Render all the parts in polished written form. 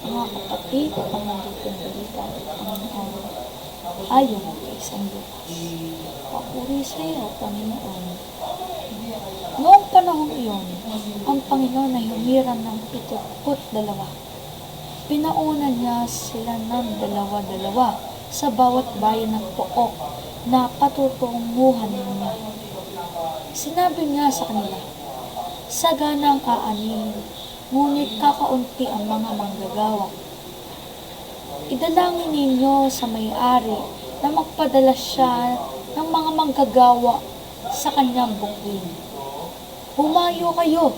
Mga kapatid, ang nandito ng balita at Panginoon, ayon kay San Lucas. Papuri sa iyo, Panginoon. Noong panahong iyon, ang Panginoon ay humiram ng 72. Pinaunan niya sila ng dalawa-dalawa sa bawat bayan ng pook na patutunguhan niya. Sinabi niya sa kanila, sagana ang aanin, ngunit kakaunti ang mga manggagawa. Idalangin ninyo sa may-ari na magpadala siya ng mga manggagawa sa kanyang bukid. Humayo kayo!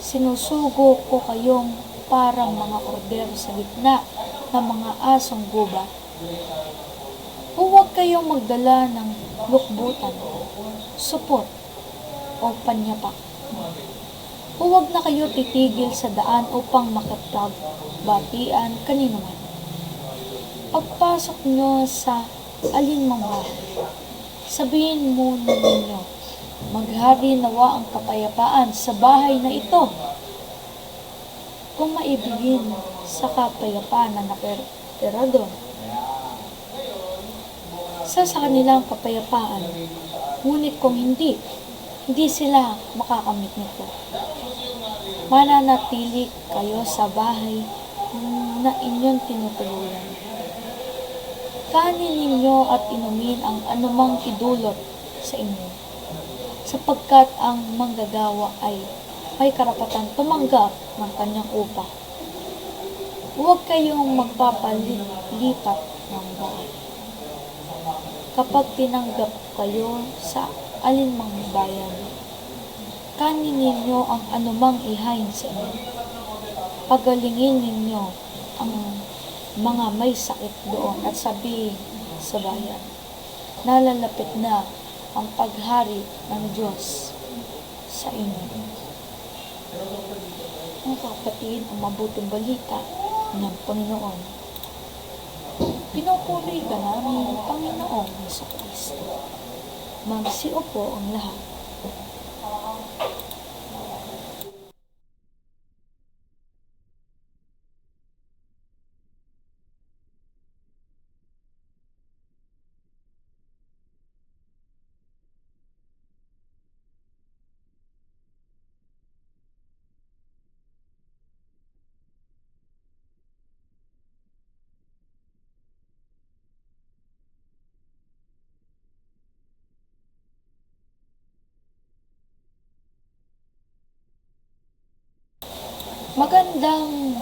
Sinusugo ko kayong parang mga kordero sa gitna ng mga asong gubat. Huwag kayong magdala ng lukbutan, supot, o panyapak. Huwag na kayo titigil sa daan upang makipagbatian kanino man. Pagpasok nyo sa alinmang bahay, sabihin muna ninyo, maghari nawa ang kapayapaan sa bahay na ito. Kung maibigin sa kapayapaan na nakatira doon, sa kanilang kapayapaan, ngunit kung hindi sila makakamit nito. Mananatili kayo sa bahay na inyong tinutuluyan. Kanin ninyo at inumin ang anumang idulot sa inyo, sapagkat ang manggagawa ay may karapatan tumanggap ng kanyang upa. Huwag kayong magpapalipat ng bahay. Kapag tinanggap kayo sa alinmang bayan, kanin ninyo ang anumang ihain sa inyo. Pagalingin ninyo ang mga may sakit doon at sabihin sa bayan, nalalapit na ang paghari ng Diyos sa inyo. Mga kapatid, ang mabuting balita ng Panginoon. Pinupuri ka namin, Panginoong Jesucristo. Magsiupo ang lahat. Magandang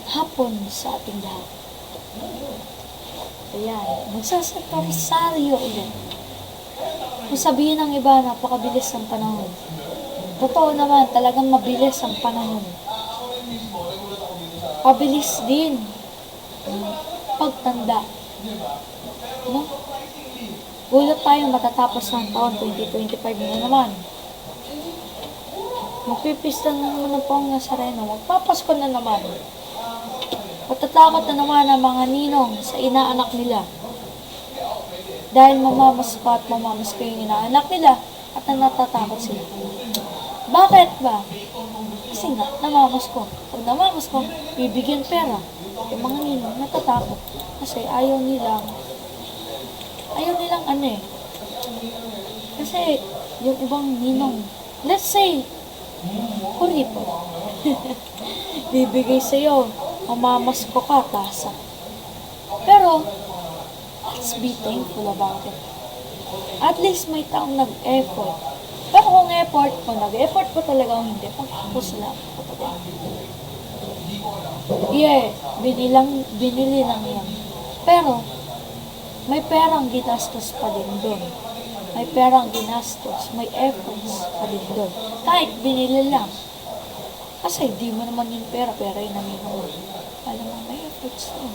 hapon sa ating lahat. Ayan, magsasaktarisaryo ulit. Kung sabihin ng iba, napakabilis ang panahon. Totoo naman, talagang mabilis ang panahon. Pabilis din pagtanda. No? Gulat tayo matatapos ng taon 2025 na naman. Magpipista na naman ang pong Nazareno. Magpapasko na naman. Matatakot na naman ang mga ninong sa inaanak nila. Dahil mamamasko at mamamasko yung inaanak nila at natatakot sila. Bakit ba? Kasi nga, namamasko. Pag namamasko, bibigyan pera. Yung mga ninong natatakot. Kasi ayaw nilang Kasi yung ibang ninong, let's say, kurito. Bibigay sa'yo, mamamasko ka, tasa. Pero, let's be thankful about it. At least may taong nag-effort. Pero kung nag-effort po talaga o hindi, pagkakos lang. Yeah, binili lang yan. Pero, may perang ginastos pa din doon. May perang ginastos, may efforts pa din doon. Kahit binili lang. Kasi di mo naman yung pera yung namino mo. Alam mo, may efforts doon.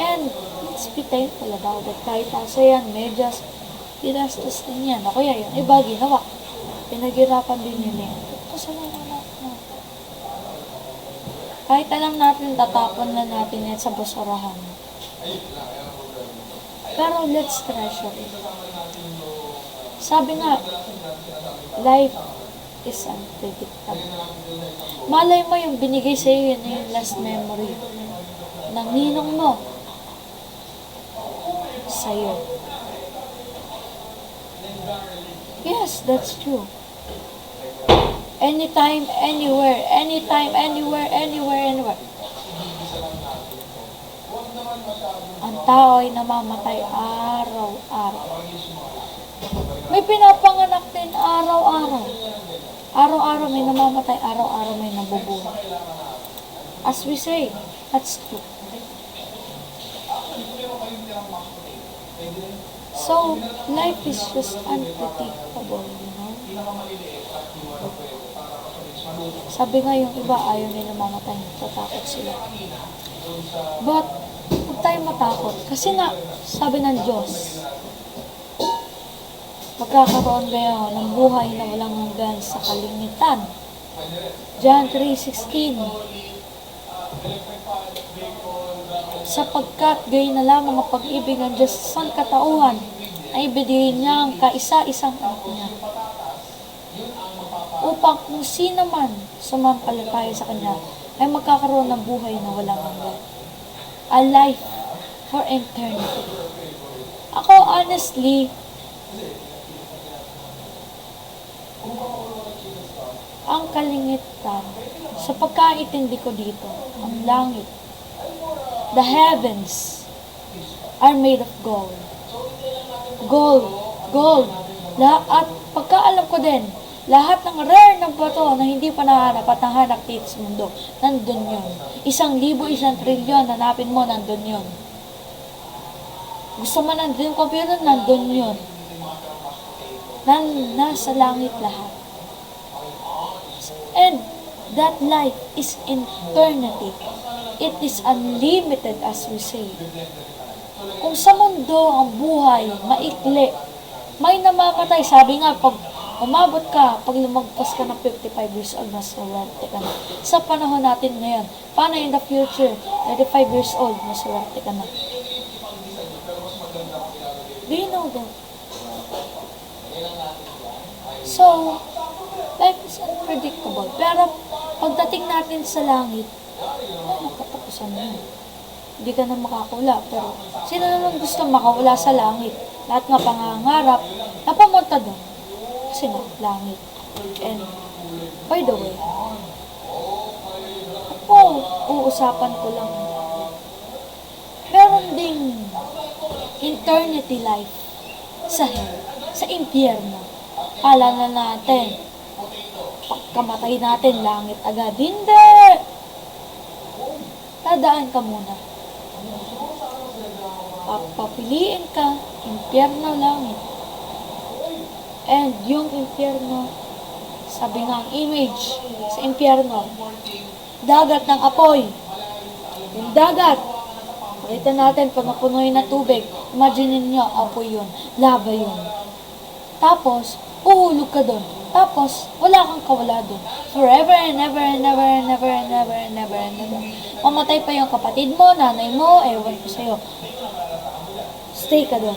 And, let's be thankful about it. Kahit asa yan, medyas, ginastos din yan. O kaya yung iba ginawa. Pinaghirapan din yun eh. Kasalanan natin. Kahit alam natin, tatapon na natin yan sa basurahan. Pero let's treasure it. Sabi nga, life is unpredictable. Malay mo yung binigay sa'yo, yun na yung last memory ng ninong mo sa'yo. Yes, that's true. Anytime, anywhere, anytime, anywhere, anywhere, anywhere. Ang tao ay namamatay araw-araw. May pinapanganak din araw-araw. Araw-araw may namamatay, araw-araw may nabubuhay. As we say, that's true. So, life is just unpredictable, you know? Sabi nga yung iba, ayaw nila mamatay, tatakot sila. But, huwag tayo matakot. Kasi nga, sabi ng Diyos, magkakaroon kayo ng buhay na walang hanggan sa kalingitan. John 3:16. Sapagkat gayon na lamang ang pag-ibig ng Diyos sa sangkatauhan ay ibigay niya ang kaisa-isang anak niya. Upang kung sino man sumampalataya sa Kanya ay magkakaroon ng buhay na walang hanggan. A life for eternity. Ako honestly, ang kalingitan, sa pagkaintindi ko dito, ang langit, the heavens are made of gold. Gold, gold. At pagkaalam ko din, lahat ng rare na bato na hindi pa nahanap at nahanap dito sa mundo, nandun yun. 1,000, 1 trilyon, hanapin mo, nandun yun. Gusto mo nandun yung computer, nandun yun. Nasa langit lahat. And that life is eternity. It is unlimited, as we say. Kung sa mundo ang buhay, maikli, may namamatay. Sabi nga, pag umabot ka, pag lumagpas ka ng 55 years old, maswerte ka na. Sa panahon natin ngayon, paano in the future, 35 years old, maswerte ka na. Do you know that? So, life is unpredictable. Pero, pagdating natin sa langit, nakatapusan mo yun. Hindi ka na makakawala. Pero, sino naman gusto makawala sa langit? Lahat nga pangangarap na pumunta doon. Kasi nga, langit. And, by the way, ako, uusapan ko lang. Meron ding eternity life sa hell, sa impyerno. Kala na natin, pagkamatay natin, langit agad. Hindi! Tadaan ka muna. Papapiliin ka, impyerno, langit. And yung impyerno, sabi nga ang image sa impyerno, dagat ng apoy. Yung dagat, pakita natin pag napunoy na tubig, imagine niyo, apoy yun, lava yun. Tapos, uhulog ka doon. Tapos, wala kang kawala doon. Forever and ever and ever and ever and ever and ever and ever. Mamatay pa yung kapatid mo, nanay mo, ewan ko sa'yo. Stay ka doon.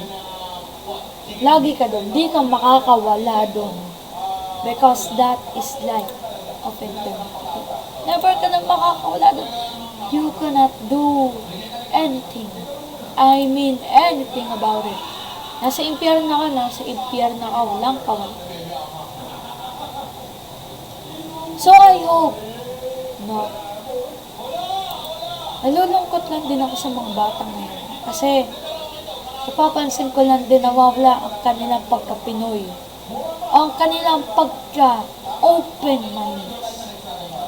Lagi ka doon. Di ka makakawala doon. Because that is life of eternity. Never ka na makakawala doon. You cannot do anything. I mean anything about it. Nasa impyerno ka, walang kawala. So I hope, no, nalulungkot lang din ako sa mga batang ngayon. Kasi, napapansin ko lang din na wala ang kanilang pagka-Pinoy. Ang kanilang pagka-open-minded.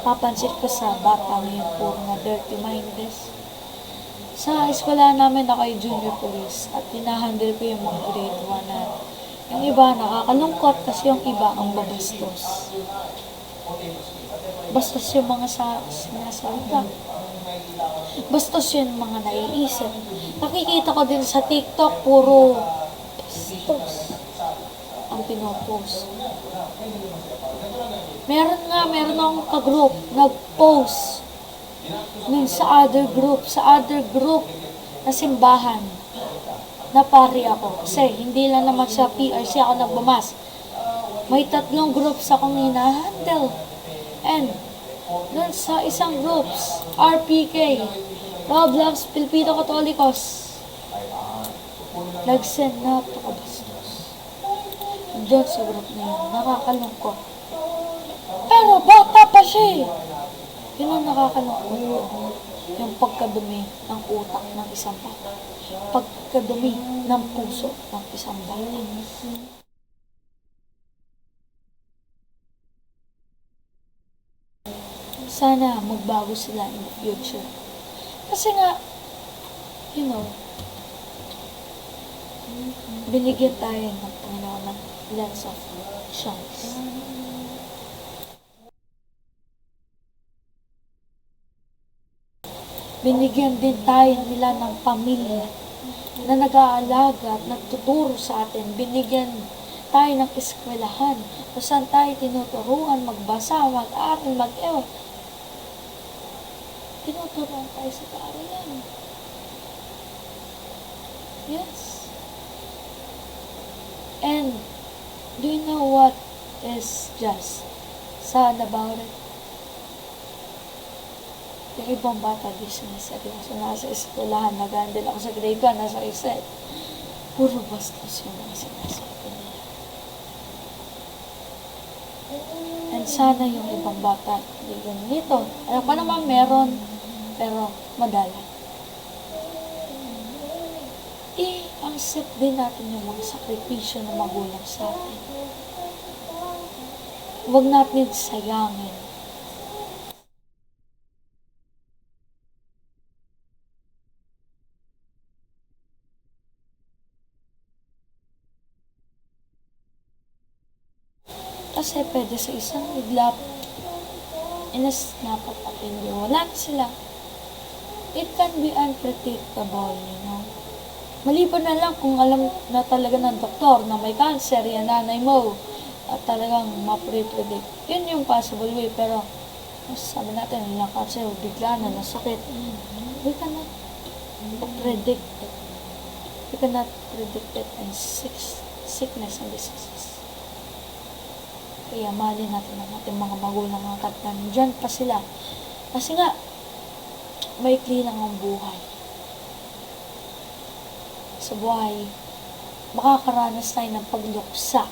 Papansin ko sa bata ngayon, puro na dirty-minded. Sa eskwela namin ako ay junior police at tinahandle ko yung mga grade 1 na yung iba nakakalungkot kasi yung iba ang babastos. Bastos yung mga sinasalita. Bastos yung mga naiisip. Nakikita ko din sa TikTok, puro bastos ang pinopost. Meron akong ka-group, nag-post sa other group na simbahan na pari ako. Kasi hindi lang naman sa PRC ako nagbumas. May 3 groups akong hinahandle. And, dun sa isang groups, RPK, Roblox Pilipino Katolikos, nag-send na napakabastos. Diyan sa group na yun, nakakalungkot. Pero bata pa siya eh. Yun ang nakakalungkot. Yung pagkadumi ng utak ng isang bata. Pagkadumi ng puso ng isang bata. Sana magbago sila in the future. Kasi nga, binigyan tayo ng Panginoon ng lens of chance. Binigyan din tayo nila ng pamilya na nag-aalaga at nagtuturo sa atin. Binigyan tayo ng eskwelahan kung saan tayo tinuturuan magbasa, mag-aral, mag-ewan. Tinuturuan tayo sa paaralan. Yes. And, do you know what is just sad about it? Yung ibang bata, di sinaseryoso. Nasa eskwelahan, nag-handle ako sa grade 1, nasa reset. Puro bastos yung mga sinasabi nila. And sana yung ibang bata, di ganito. Alam pa naman meron, pero madala. I-accept din natin yung mga sakripisyo na magulang sa atin. Huwag natin sayangin. Kasi pwede sa isang iglap, inasnapat at hindi. Wala na sila. It can be unpredictable, Maliban na lang kung alam na talaga ng doktor na may cancer, yan nanay mo, at talagang ma-predict. Yun yung possible way, pero sabi natin, yung cancer, bigla na nasakit. We cannot predict it. We cannot predict it in sickness and diseases. Kaya mahalin natin ang ating mga magulang mga katnan. Diyan pa sila. Kasi nga, maikli lang ang buhay. Sa buhay, makakaranas tayo ng pagluksa.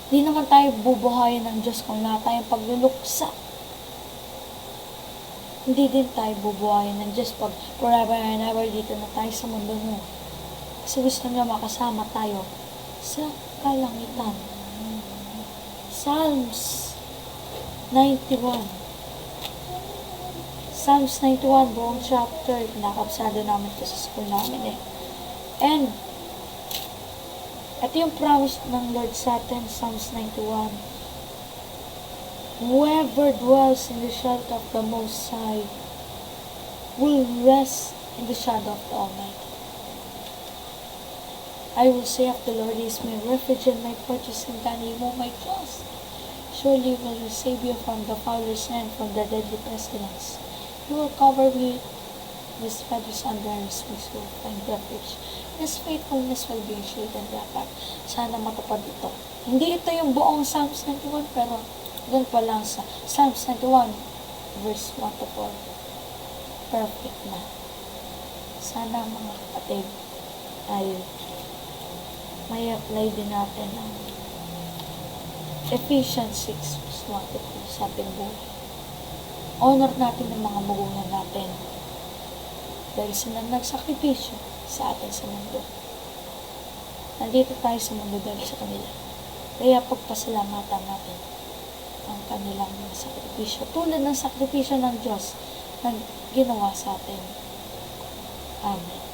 Hindi naman tayo bubuhayin ng Diyos kung wala tayong pagluluksa. Hindi din tayo bubuhayin ng Diyos pag forever and ever dito na tayo sa mundo mo. Kasi gusto niya makasama tayo sa kalangitan. Psalms 91. Psalms 91, buong chapter. Pinakabsado namin ito sa school namin eh. And, ito yung promise ng Lord sa atin, Psalms 91. Whoever dwells in the shelter of the Most High will rest in the shadow of the Almighty. I will say of the Lord, He is my refuge and my fortress, and in Him will I trust. Surely He will save you from the fowler's snare, from the deadly pestilence. He will cover you with His feathers, under His wings will find refuge. His faithfulness will be a shield and rampart. Sana matupad ito. Hindi ito yung buong Psalms 91, pero doon pa lang sa Psalms 91, verse 1 to 4. Perfect na. Sana mga kapatid ay may apply din natin ang Ephesians 6, verse 1 to 2, sabi ng buhay. Honor natin ang mga magulang natin dahil sila nagsakripisyo sa atin sa mundo. Nandito tayo sa mundo dahil sa kanila. Kaya pagpasalamatan natin ang kanilang sakripisyo. Tulad ng sakripisyo ng Diyos na ginawa sa atin. Amen.